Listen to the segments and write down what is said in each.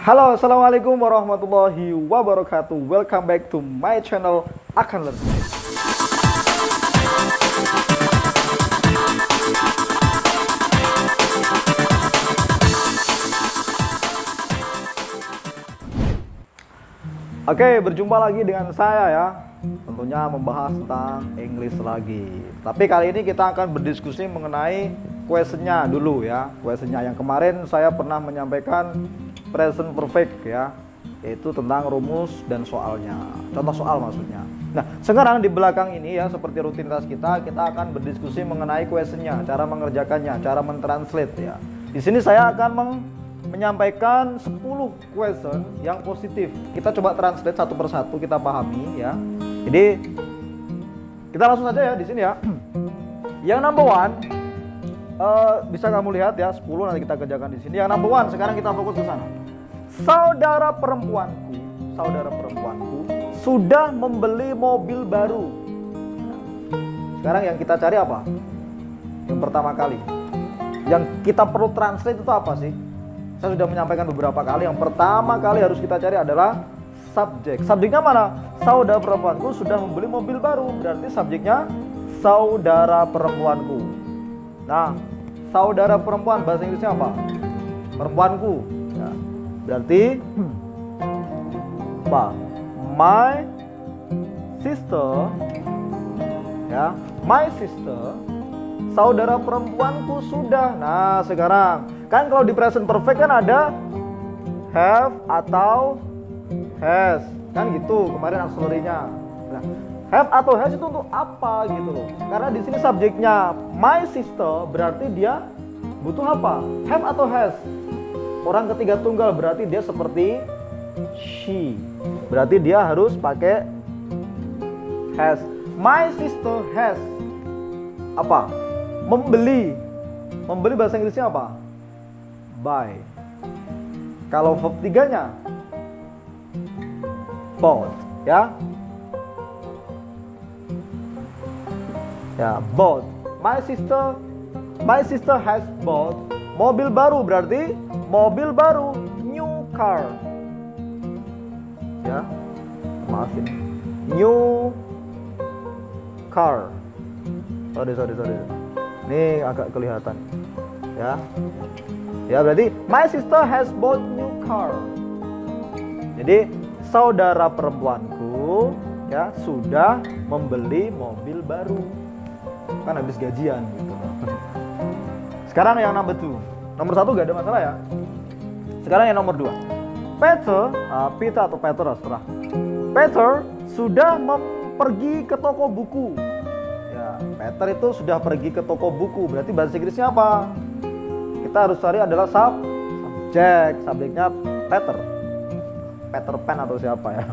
Halo, assalamualaikum warahmatullahi wabarakatuh. Welcome back to my channel Akan Learn. Oke, berjumpa lagi dengan saya ya. Tentunya membahas tentang English lagi. Tapi kali ini kita akan berdiskusi mengenai questionnya dulu ya. Questionnya yang kemarin saya pernah menyampaikan present perfect ya, yaitu tentang rumus dan soalnya, contoh soal maksudnya. Nah, sekarang di belakang ini ya, seperti rutinitas kita akan berdiskusi mengenai questionnya, cara mengerjakannya, cara mentranslate ya. Di sini saya akan menyampaikan 10 question yang positif. Kita coba translate satu persatu, kita pahami ya. Jadi kita langsung saja ya di sini ya. Yang number one, bisa kamu lihat ya, 10 nanti kita kerjakan di sini. Yang number one, sekarang kita fokus ke sana. Saudara perempuanku sudah membeli mobil baru. Sekarang yang kita cari apa? Yang pertama kali, yang kita perlu translate itu apa sih? Saya sudah menyampaikan beberapa kali. Yang pertama kali harus kita cari adalah subjek. Subjeknya mana? Saudara perempuanku sudah membeli mobil baru. Berarti subjeknya saudara perempuanku. Nah, saudara perempuan bahasa Inggrisnya apa? Perempuanku ya. Berarti apa? My sister ya, my sister, saudara perempuanku sudah. Nah, sekarang kan kalau di present perfect kan ada have atau has, kan gitu kemarin auxiliary-nya. Nah, have atau has itu untuk apa gitu loh. Karena di sini subjeknya my sister, berarti dia butuh apa? Have atau has. Orang ketiga tunggal, berarti dia seperti she. Berarti dia harus pakai has. My sister has apa? Membeli. Membeli bahasa Inggrisnya apa? Buy. Kalau verb tiganya bought ya. Ya, bought. My sister has bought mobil baru, berarti mobil baru, new car. Ya, maafin, new car. Sorry. Ini agak kelihatan. Ya, berarti my sister has bought new car. Jadi saudara perempuanku ya sudah membeli mobil baru. Kan habis gajian gitu. Sekarang yang number 2. Nomor 1 gak ada masalah ya. Sekarang yang nomor 2. Peter atau Peter terserah. Peter sudah pergi ke toko buku. Ya, Peter itu sudah pergi ke toko buku. Berarti bahasa Inggrisnya apa? Kita harus cari adalah subjek. Subjeknya Peter. Peter Pan atau siapa ya?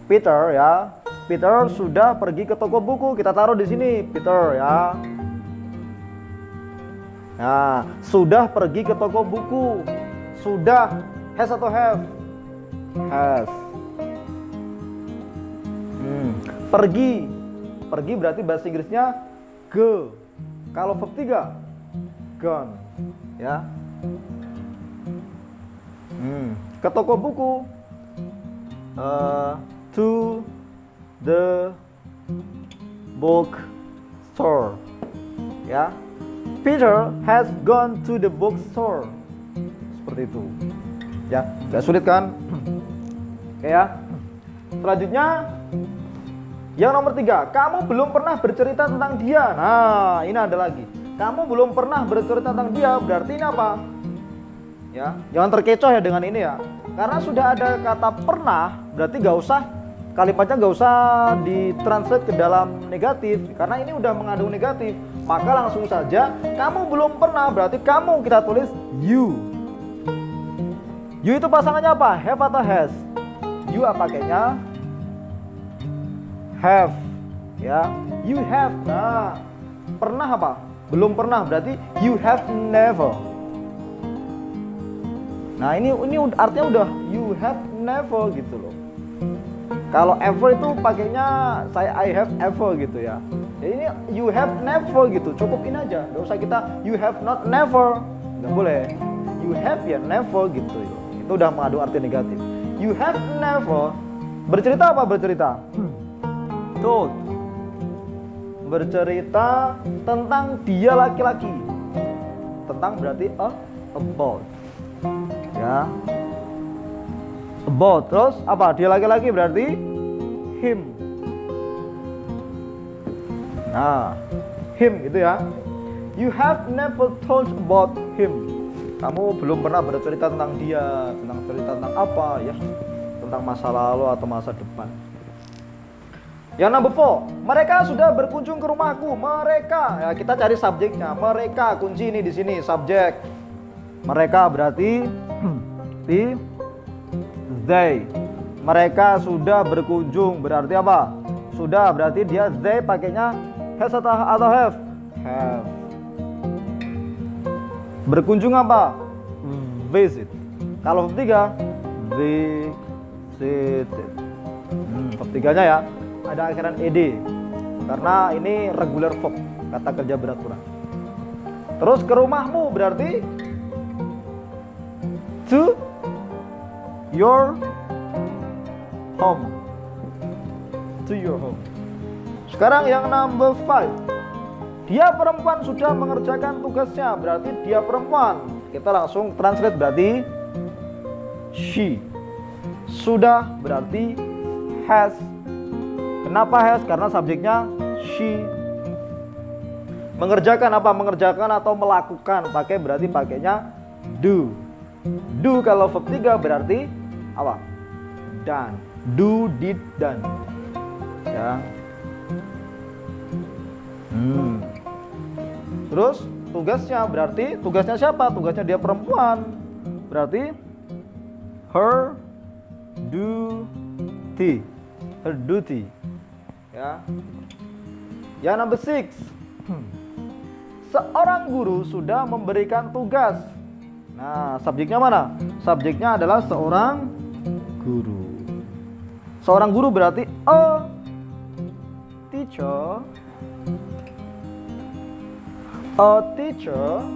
Peter ya. Peter sudah pergi ke toko buku. Kita taruh di sini Peter ya. Nah, sudah pergi ke toko buku. Sudah, has atau have? Has. Pergi. Pergi berarti bahasa Inggrisnya go. Kalau verb 3, gone. Ya. Ke toko buku. To the book store. Ya. Peter has gone to the bookstore. Seperti itu. Ya, gak sulit kan? Oke ya. Selanjutnya yang nomor 3, kamu belum pernah bercerita tentang dia. Nah, ini ada lagi. Kamu belum pernah bercerita tentang dia, berarti ini apa? Ya, jangan terkecoh ya dengan ini ya. Karena sudah ada kata pernah, berarti gak usah, kalimatnya gak usah ditranslate ke dalam negatif. Karena ini udah mengandung negatif. Maka langsung saja, kamu belum pernah, berarti kamu kita tulis you. You itu pasangannya apa? Have atau has? You pakainya have. Ya, you have. Nah, pernah apa? Belum pernah, berarti you have never. Nah, ini artinya udah you have never gitu loh. Kalau ever itu pakainya I have ever gitu ya. Jadi ini you have never gitu, cukupin aja. Gak usah kita you have not never, nggak boleh. You have ya never gitu. Itu udah mengandung arti negatif. You have never. Bercerita apa bercerita? Told. Bercerita tentang dia laki-laki. Tentang berarti about. Ya. About. Terus apa? Dia laki-laki berarti him. Nah, him itu ya. You have never told about him. Kamu belum pernah bercerita tentang dia, tentang cerita tentang apa ya? Tentang masa lalu atau masa depan. Yang number 4, mereka sudah berkunjung ke rumahku. Mereka, ya kita cari subjeknya. Mereka, kunci ini di sini subjek. Mereka berarti they. Mereka sudah berkunjung berarti apa? Sudah berarti dia they pakainya has atau have? Have. Berkunjung apa? Visit. Kalau verb 3 visited. Verb 3-nya ya ada akhiran ed karena ini regular verb, kata kerja berat kurang. Terus ke rumahmu berarti to your home. To your home. Sekarang yang number 5. Dia perempuan sudah mengerjakan tugasnya, berarti dia perempuan. Kita langsung translate berarti she. Sudah berarti has. Kenapa has? Karena subjeknya she. Mengerjakan apa? Mengerjakan atau melakukan. Pakai berarti pakainya do. Do kalau verb 3 berarti apa? Done. Do, did, done. Ya. Terus tugasnya berarti tugasnya siapa? Tugasnya dia perempuan. Berarti her duty. Her duty. Ya. Yang number 6. Seorang guru sudah memberikan tugas. Nah, subjeknya mana? Subjeknya adalah seorang guru. Seorang guru berarti a teacher. A teacher.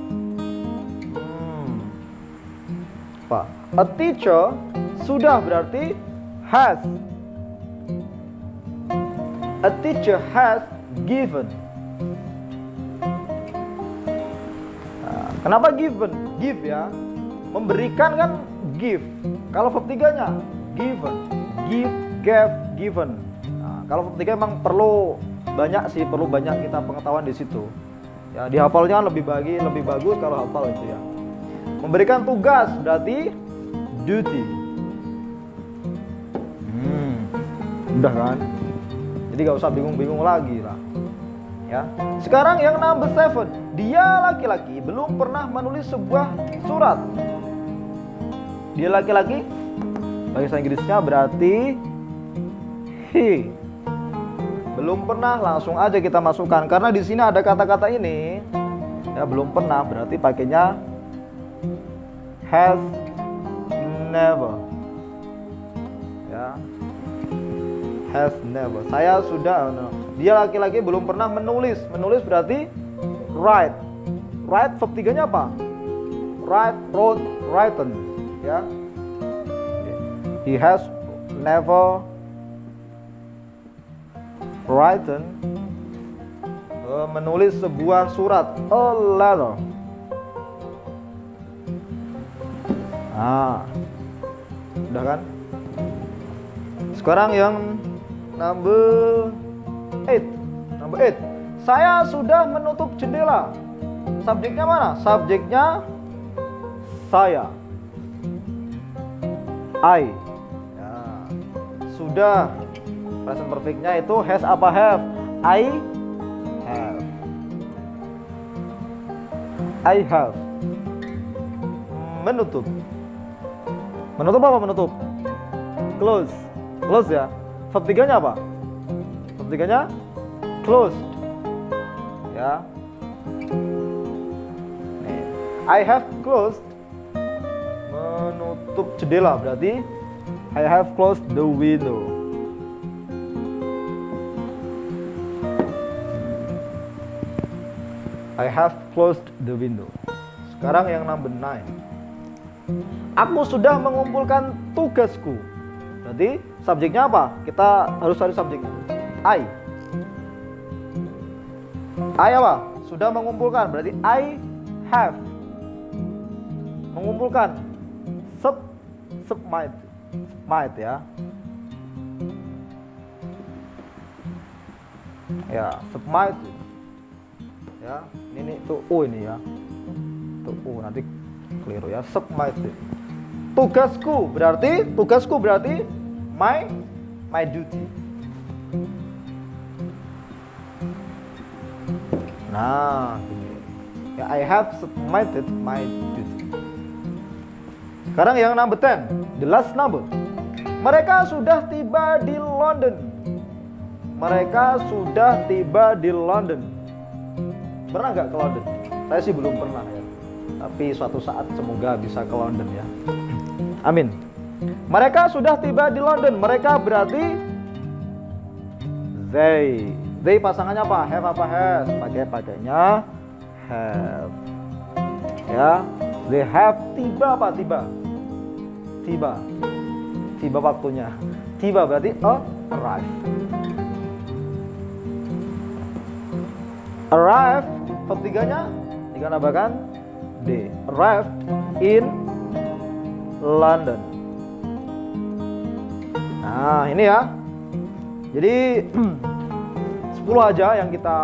Apa? A teacher sudah berarti has. A teacher has given. Nah, kenapa given? Give ya. Memberikan kan give. Kalau verb 3-nya given. Give, gave, given. Nah, kalau verb 3 memang perlu banyak sih, perlu banyak kita pengetahuan di situ. Ya, dihafalnya lebih bagus kalau hafal itu ya. Memberikan tugas berarti duty. Udah kan? Jadi gak usah bingung-bingung lagi lah. Ya. Sekarang yang number 7. Dia laki-laki belum pernah menulis sebuah surat. Dia laki-laki, bahasa Inggrisnya berarti he. Belum pernah, langsung aja kita masukkan karena di sini ada kata-kata ini. Ya, belum pernah berarti pakainya has never. Ya. Has never. Saya sudah, dia laki-laki belum pernah menulis. Menulis berarti write. Write verb 3-nya apa? Write, wrote, written. Ya. He has never written, menulis sebuah surat, a letter. Udah kan? Sekarang yang number 8. Number 8. Saya sudah menutup jendela. Subjeknya mana? Subjeknya saya. I. Ya. Sudah. Present perfect-nya itu has apa have? I have. I have. Menutup. Menutup apa menutup? Close. Close ya. Verb 3-nya apa? Verb 3-nya closed. Ya. Nih. I have closed. Menutup jendela berarti I have closed the window. I have closed the window. Sekarang yang number 9. Aku sudah mengumpulkan tugasku. Berarti subjeknya apa? Kita harus cari subjeknya. I apa? Sudah mengumpulkan. Berarti I have. Mengumpulkan. Submit ya. Ya, submit. Ya, ini tuh ini ya. Tuh nanti keliru ya. Submit. Tugasku berarti my duty. Nah, ini. Ya, I have submitted my duty. Sekarang yang number 10, the last number. Mereka sudah tiba di London. Mereka sudah tiba di London. Pernah nggak ke London? Saya sih belum pernah ya. Tapi suatu saat semoga bisa ke London ya. Amin. Mereka sudah tiba di London. Mereka berarti they. They pasangannya apa? Have apa has? Pakainya have. Ya. They have tiba apa? Tiba waktunya. Tiba berarti arrive. Arrive verb 3-nya dikatakan they arrived in London. Nah, ini ya. Jadi 10 aja yang kita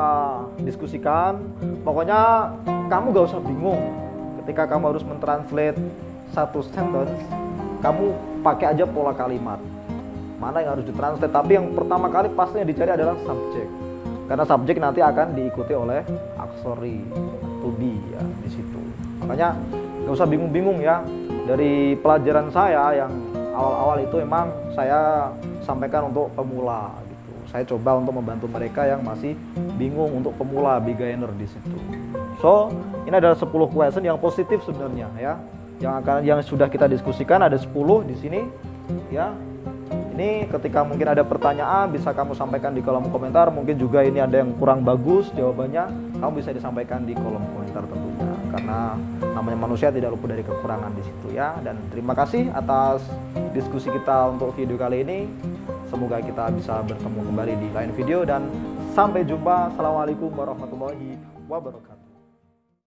diskusikan. Pokoknya kamu gak usah bingung ketika kamu harus mentranslate satu sentence. Kamu pakai aja pola kalimat. Mana yang harus ditranslate, tapi yang pertama kali pastinya dicari adalah subjek. Karena subjek nanti akan diikuti oleh auxiliary to be ya di situ. Makanya nggak usah bingung-bingung ya. Dari pelajaran saya yang awal-awal itu emang saya sampaikan untuk pemula gitu. Saya coba untuk membantu mereka yang masih bingung untuk pemula, beginner di situ. So, ini adalah 10 question yang positif sebenarnya ya. Yang sudah kita diskusikan ada 10 di sini ya. Ini ketika mungkin ada pertanyaan bisa kamu sampaikan di kolom komentar. Mungkin juga ini ada yang kurang bagus jawabannya, kamu bisa disampaikan di kolom komentar tentunya. Karena namanya manusia tidak luput dari kekurangan di situ ya. Dan terima kasih atas diskusi kita untuk video kali ini. Semoga kita bisa bertemu kembali di lain video dan sampai jumpa. Assalamualaikum warahmatullahi wabarakatuh.